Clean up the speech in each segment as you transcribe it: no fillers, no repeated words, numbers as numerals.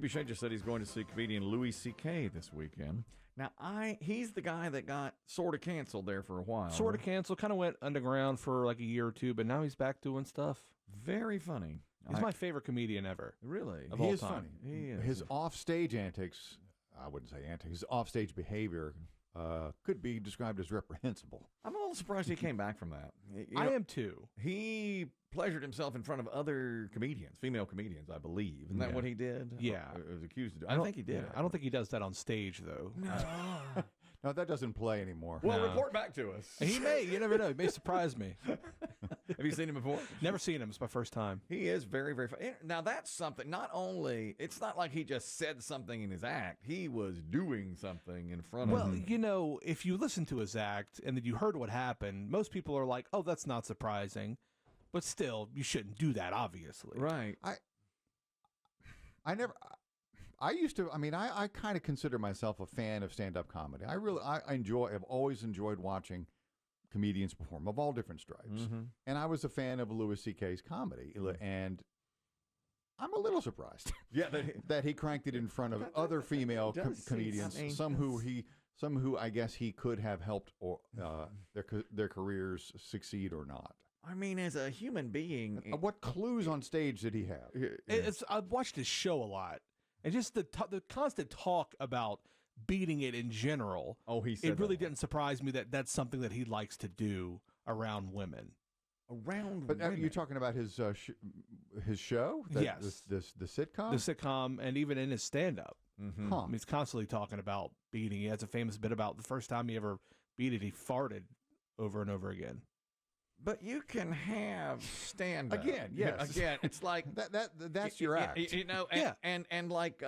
BB just said he's going to see comedian Louis C.K. this weekend. Now, he's the guy that got sort of canceled there for a while. Sort of canceled, kind of went underground for like a year or two, but now he's back doing stuff. Very funny. He's my favorite comedian ever. Really? Of He all is time. funny. He is. His offstage antics, I wouldn't say antics, his offstage behavior could be described as reprehensible. I'm a little surprised he came back from that. I am too. He pleasured himself in front of other comedians, female comedians, I believe. Isn't that what he did? Yeah. Or was accused of doing. I think he did. Yeah, I don't think he does that on stage, though. No, that doesn't play anymore. Well, report back to us. He may. You never know. He may surprise me. Have you seen him before? Never seen him. It's my first time. He is very, very funny. Now, that's something, not only, it's not like he just said something in his act. He was doing something in front of Well, him. you know, if you listen to his act and then you heard what happened, most people are like, oh, that's not surprising. But still, you shouldn't do that, obviously. Right. I kind of consider myself a fan of stand-up comedy. I've always enjoyed watching comedians perform of all different stripes. And I was a fan of Louis C.K.'s comedy. And I'm a little surprised that he cranked it in front of other female comedians, some who I guess he could have helped or their careers succeed or not. I mean, as a human being. What clues on stage did he have? I've watched his show a lot. And just the constant talk about beating it in general. Oh, he said it really that. didn't surprise me that that's something that he likes to do around women. Around But women. you're talking about his show? Yes. The sitcom? The sitcom and even in his stand-up. Huh. I mean, he's constantly talking about beating. He has a famous bit about the first time he ever beat it, he farted over and over again. But you can have stand-up. Again, yes. Again, it's like... That's your act. You know, and like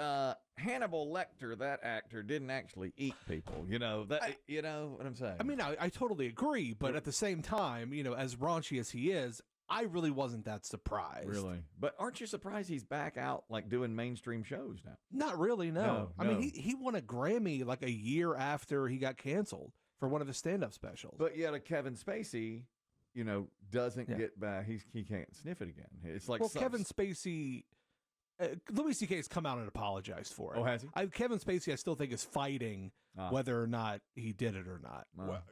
Hannibal Lecter, that actor, didn't actually eat people. You know, you know what I'm saying? I mean, I totally agree, but at the same time, you know, as raunchy as he is, I really wasn't that surprised. Really? But aren't you surprised he's back out, like, doing mainstream shows now? Not really, no. I No. mean, he won a Grammy like a year after he got canceled for one of his stand-up specials. But yet a Kevin Spacey, you know, doesn't get back. He can't sniff it again. It's like Kevin Spacey, Louis C.K. has come out and apologized for it. Oh, has he? Kevin Spacey, I still think, is fighting whether or not he did it or not. Well,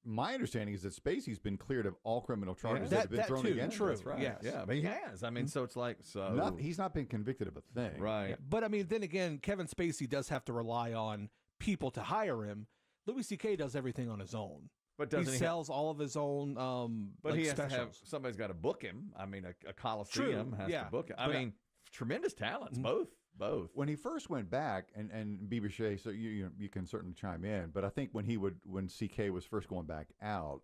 my understanding is that Spacey's been cleared of all criminal charges that have been thrown too, against true. him. That's right. Yes. Yeah, but he has. I mean, so it's like He's not been convicted of a thing. right. Yeah, but I mean, then again, Kevin Spacey does have to rely on people to hire him. Louis C.K. does everything on his own. But doesn't he sells all of his own but like he has specials. to have, somebody's got to book him. I mean, a Coliseum has to book him. I mean, tremendous talents, both. When he first went back, and Bibichet, so you can certainly chime in, but I think when CK was first going back out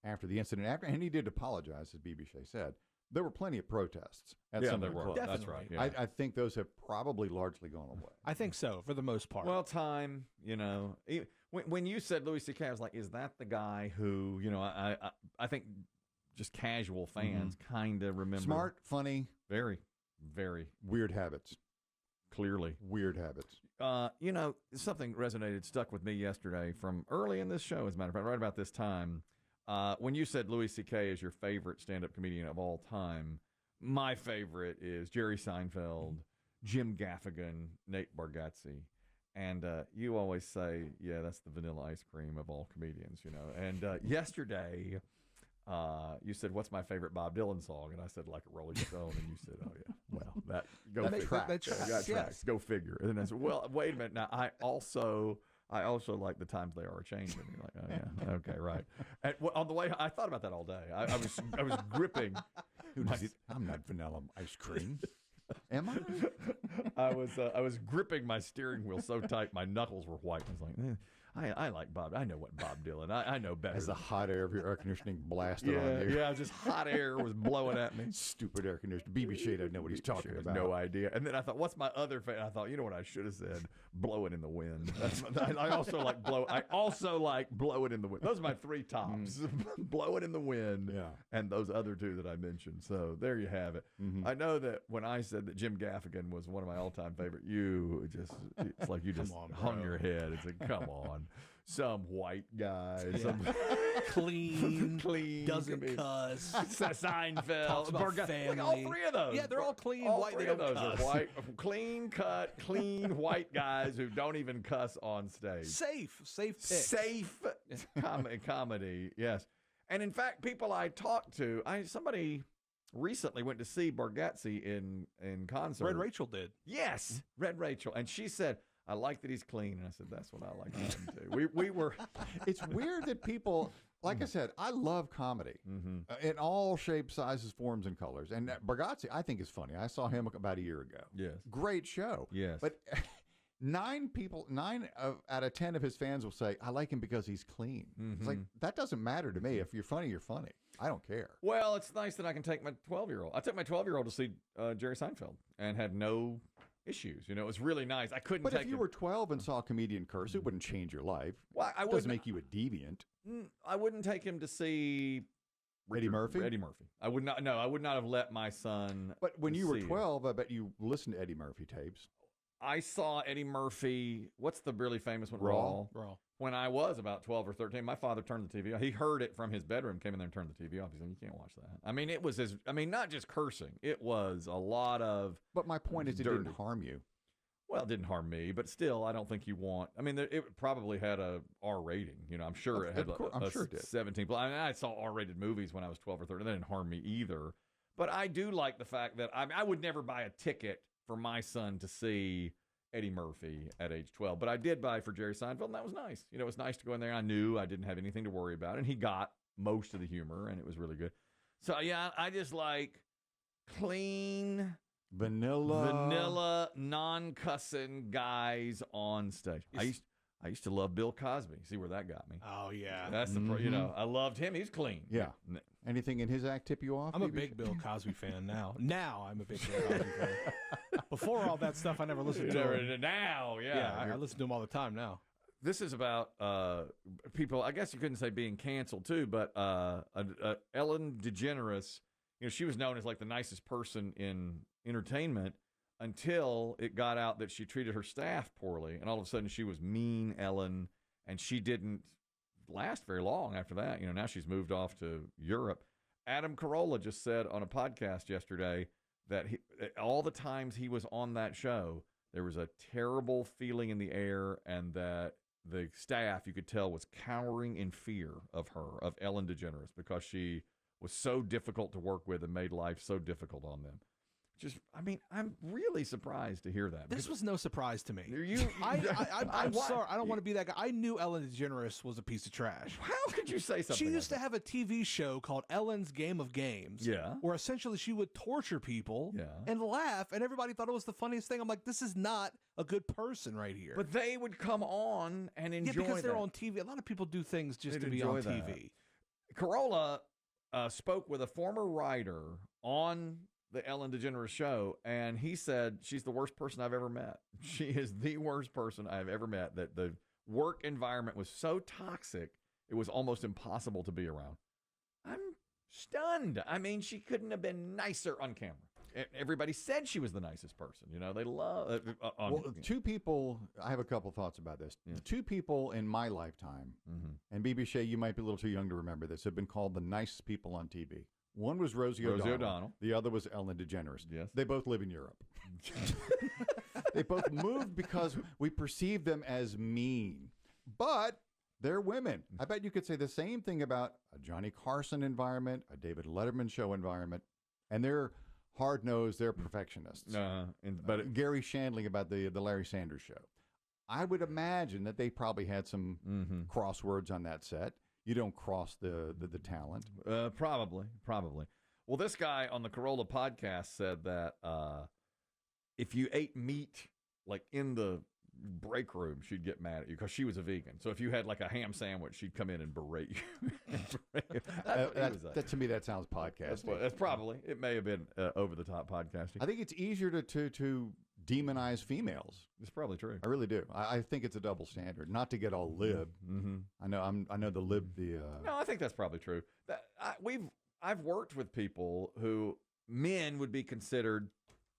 after the incident, and he did apologize, as Bibichet said, there were plenty of protests at some of the clubs. That's right. Yeah. I think those have probably largely gone away. I think so, for the most part. Well, time, you know. When you said Louis C.K., I was like, is that the guy who, you know, I think just casual fans kind of remember. Smart, funny. Very, very. Weird habits. Clearly. Weird habits. You know, something stuck with me yesterday from early in this show, as a matter of fact, right about this time. When you said Louis C.K. is your favorite stand-up comedian of all time, my favorite is Jerry Seinfeld, Jim Gaffigan, Nate Bargatze. And you always say, yeah, that's the vanilla ice cream of all comedians, you know. And yesterday, you said, what's my favorite Bob Dylan song? And I said, Like a Rolling Stone. And you said, oh, yeah, well, that tracks. Yes. Go figure. And then I said, well, wait a minute. Now, I also like The Times They Are Changing. And you're like, oh, yeah, okay, right. And on the way, I thought about that all day. I was gripping. I'm not vanilla ice cream. Am I? I was gripping my steering wheel so tight my knuckles were white. I was like, I like Bob. I know what Bob Dylan. I know better. As the hot air of your air conditioning blasted on you. Yeah, just hot air was blowing at me. Stupid air conditioner. BB doesn't know what he's talking about. No idea. And then I thought, what's my other favorite? I thought, you know what I should have said? Blow it in the wind. I also like blow. I also like blow it in the wind. Those are my three tops. Blow it in the wind. Yeah. And those other two that I mentioned. So there you have it. I know that when I said that Jim Gaffigan was one of my all-time favorite, it's like you just hung your head and said, come on. on. Some white guy, Yeah. some clean, doesn't comedian. cuss. Seinfeld, Talks about Look, family. all three of those. Yeah, they're all clean, all white, three they of don't those cuss. are white, clean cut, clean white guys who don't even cuss on stage. Safe pick. Safe comedy, yes. And in fact, people I talked to, somebody recently went to see Bargatze in concert. Red Rachel did. Yes, Red Rachel, and she said, "I like that he's clean," and I said, "That's what I like him too." We were. It's weird that people, like I said, I love comedy in all shapes, sizes, forms, and colors. And Bargatze, I think, is funny. I saw him about a year ago. Yes, Great show. yes, but 9 out of 10 of his fans will say, "I like him because he's clean." It's like, that doesn't matter to me. If you're funny, you're funny. I don't care. Well, it's nice that I can take my 12-year-old. I took my 12-year-old to see Jerry Seinfeld and had no issues. You know, it was really nice. I couldn't. But take if you were 12 and saw a comedian curse, it wouldn't change your life. well, It doesn't make you a deviant. I wouldn't take him to see Eddie Murphy? Eddie Murphy. I would not. No, I would not have let my son. But when you were see 12, I bet you listened to Eddie Murphy tapes. I saw Eddie Murphy. What's the really famous one? Raw. When I was about 12 or 13, my father turned the TV off. He heard it from his bedroom, came in there and turned the TV off. He said, "You can't watch that." I mean, it was not just cursing. It was a lot of. But my point is, it dirty. didn't harm you. Well, it didn't harm me, but still, I don't think you want. I mean, it probably had a R rating. You know, I'm sure it had I'm sure it did. 17. I mean, I saw R-rated movies when I was 12 or 13. That didn't harm me either. But I do like the fact that I would never buy a ticket for my son to see Eddie Murphy at age 12. But I did buy for Jerry Seinfeld, and that was nice. You know, it was nice to go in there. I knew I didn't have anything to worry about, and he got most of the humor, and it was really good. So, yeah, I just like clean... Vanilla, non-cussing guys on stage. I used to love Bill Cosby. See where that got me. Oh, yeah. That's you know, I loved him. He's clean. Yeah. Anything in his act tip you off? I'm a big Bill Cosby fan now. Now I'm a big Bill Cosby fan. Before all that stuff, I never listened to him. Now, yeah. I listen to him all the time now. This is about people, I guess you couldn't say being canceled too, but Ellen DeGeneres, you know, she was known as like the nicest person in entertainment until it got out that she treated her staff poorly, and all of a sudden she was mean Ellen, and she didn't last very long after that. You know, now she's moved off to Europe. Adam Carolla just said on a podcast yesterday that all the times he was on that show, there was a terrible feeling in the air, and that the staff, you could tell, was cowering in fear of her, of Ellen DeGeneres, because she was so difficult to work with and made life so difficult on them. Just, I mean, I'm really surprised to hear that. This was no surprise to me. I'm sorry. I don't want to be that guy. I knew Ellen DeGeneres was a piece of trash. How could you say something? She used like to have a TV show called Ellen's Game of Games. Yeah. Where essentially she would torture people and laugh, and everybody thought it was the funniest thing. I'm like, this is not a good person right here. But they would come on and enjoy because they're that. on TV. A lot of people do things just They'd to be on enjoy TV. Carolla spoke with a former writer on the Ellen DeGeneres show, and he said she's the worst person I've ever met. She is the worst person I've ever met, that the work environment was so toxic, it was almost impossible to be around. I'm stunned. I mean, she couldn't have been nicer on camera. Everybody said she was the nicest person. You know, they love... two people, I have a couple thoughts about this. Yeah. Two people in my lifetime, and B.B. Shea, you might be a little too young to remember this, have been called the nicest people on TV. One was Rosie O'Donnell. The other was Ellen DeGeneres. Yes. They both live in Europe. They both moved because we perceive them as mean. But they're women. I bet you could say the same thing about a Johnny Carson environment, a David Letterman show environment, and they're hard-nosed, they're perfectionists. But Gary Shandling about the Larry Sanders show. I would imagine that they probably had some crosswords on that set. You don't cross the talent. Probably. Well, this guy on the Carolla podcast said that if you ate meat like in the break room, she'd get mad at you because she was a vegan. So if you had like a ham sandwich, she'd come in and berate you. That to me, that sounds podcasting. That's probably. It may have been over-the-top podcasting. I think it's easier to demonize females. It's probably true. I really do. I think it's a double standard. Not to get all lib. I know the lib. No, I think that's probably true. I've worked with people who men would be considered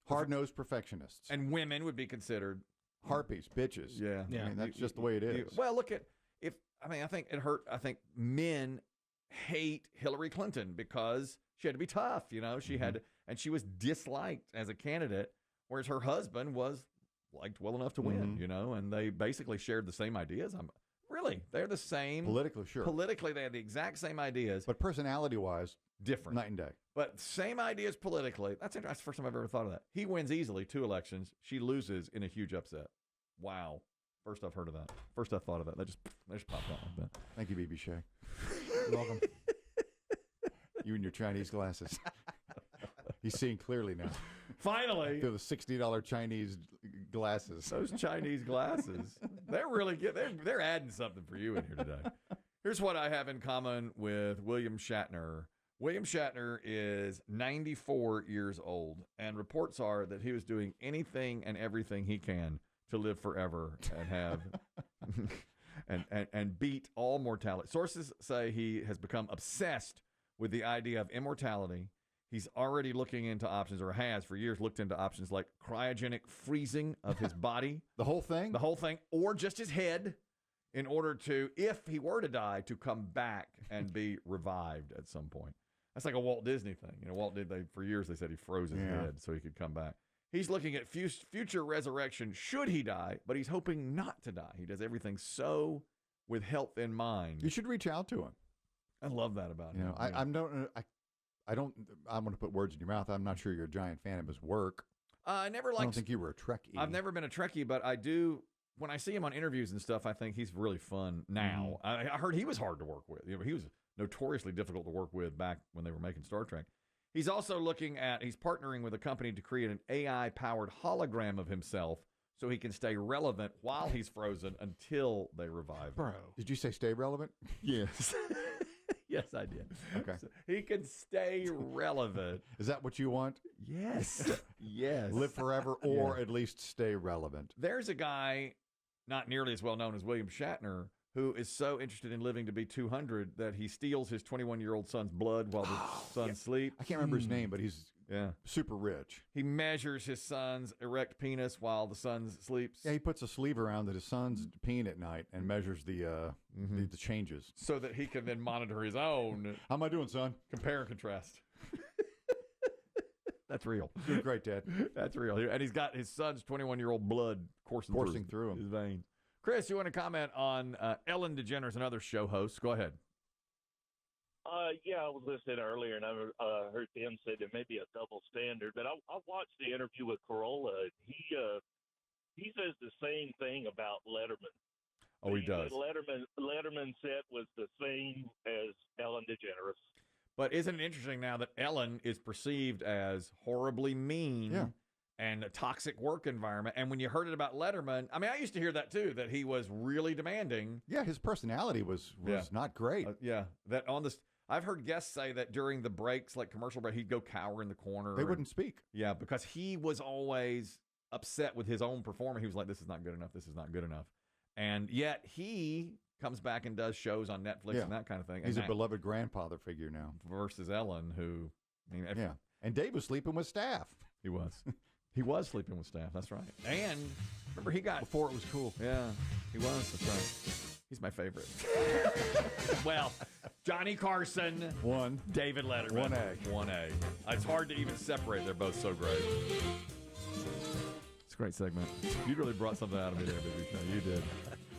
hard-nosed perfectionists, and women would be considered harpies, bitches. Yeah. Yeah. I mean, that's just the way it is. Well, look at I think it hurt. I think men hate Hillary Clinton because she had to be tough. She had, and she was disliked as a candidate, whereas her husband was liked well enough to win. And they basically shared the same ideas. They're the same Politically, sure. Politically, they had the exact same ideas, But personality-wise, different. night and day. But same ideas politically. That's interesting. That's the first time I've ever thought of that. He wins easily 2 elections. She loses in a huge upset. Wow. First I've heard of that. First I thought of that. That just popped out like that. Thank you, BB Shea. You're welcome. You and your Chinese glasses. He's seeing clearly now. Finally. Through the $60 Chinese glasses. Those Chinese glasses. They're really good. They're adding something for you in here today. Here's what I have in common with William Shatner. William Shatner is 94 years old, and reports are that he was doing anything and everything he can to live forever and have and beat all mortality. Sources say he has become obsessed with the idea of immortality. He's already looking into options, or has for years looked into options like cryogenic freezing of his body. The whole thing? The whole thing, or just his head, in order to, if he were to die, to come back and be revived at some point. That's like a Walt Disney thing. Walt did, for years they said he froze his head so he could come back. He's looking at future resurrection should he die, but he's hoping not to die. He does everything so with health in mind. You should reach out to him. I love that about him. I'm going to put words in your mouth. I'm not sure you're a giant fan of his work. I don't think you were a Trekkie. I've never been a Trekkie, but I do. When I see him on interviews and stuff, I think he's really fun now. I heard he was hard to work with. He was notoriously difficult to work with back when they were making Star Trek. He's also he's partnering with a company to create an AI-powered hologram of himself so he can stay relevant while he's frozen until they revive him. Bro. Did you say stay relevant? Yes. Yes, I did. Okay. So he can stay relevant. Is that what you want? Yes. Yes. Live forever or at least stay relevant. There's a guy, not nearly as well known as William Shatner, who is so interested in living to be 200 that he steals his 21-year-old son's blood while the son sleeps. I can't remember his name, but he's super rich. He measures his son's erect penis while the son sleeps. Yeah, he puts a sleeve around his son's peeing at night and measures the changes. So that he can then monitor his own. How am I doing, son? Compare and contrast. That's real. Doing great, Dad. That's real. And he's got his son's 21-year-old blood coursing through his veins. Chris, you want to comment on Ellen DeGeneres and other show hosts? Go ahead. I was listening earlier, and I heard Demm say there may be a double standard. But I watched the interview with Corolla. He says the same thing about Letterman. Oh, he does. Letterman set was the same as Ellen DeGeneres. But isn't it interesting now that Ellen is perceived as horribly mean and a toxic work environment? And when you heard it about Letterman, I mean, I used to hear that too, that he was really demanding. Yeah, his personality was not great. That on this, I've heard guests say that during the breaks, like commercial break, he'd go cower in the corner. They wouldn't speak. Yeah, because he was always upset with his own performance. He was like, this is not good enough. This is not good enough. And yet he comes back and does shows on Netflix and that kind of thing. He's a beloved grandfather figure now. Versus Ellen, who, And Dave was sleeping with staff. He was. He was sleeping with staff. That's right. And remember, he got before it was cool. Yeah, he was. That's right. He's my favorite. Well, Johnny Carson, 1, David Letterman, 1A. 1A. It's hard to even separate. They're both so great. It's a great segment. You really brought something out of me there, baby. You did.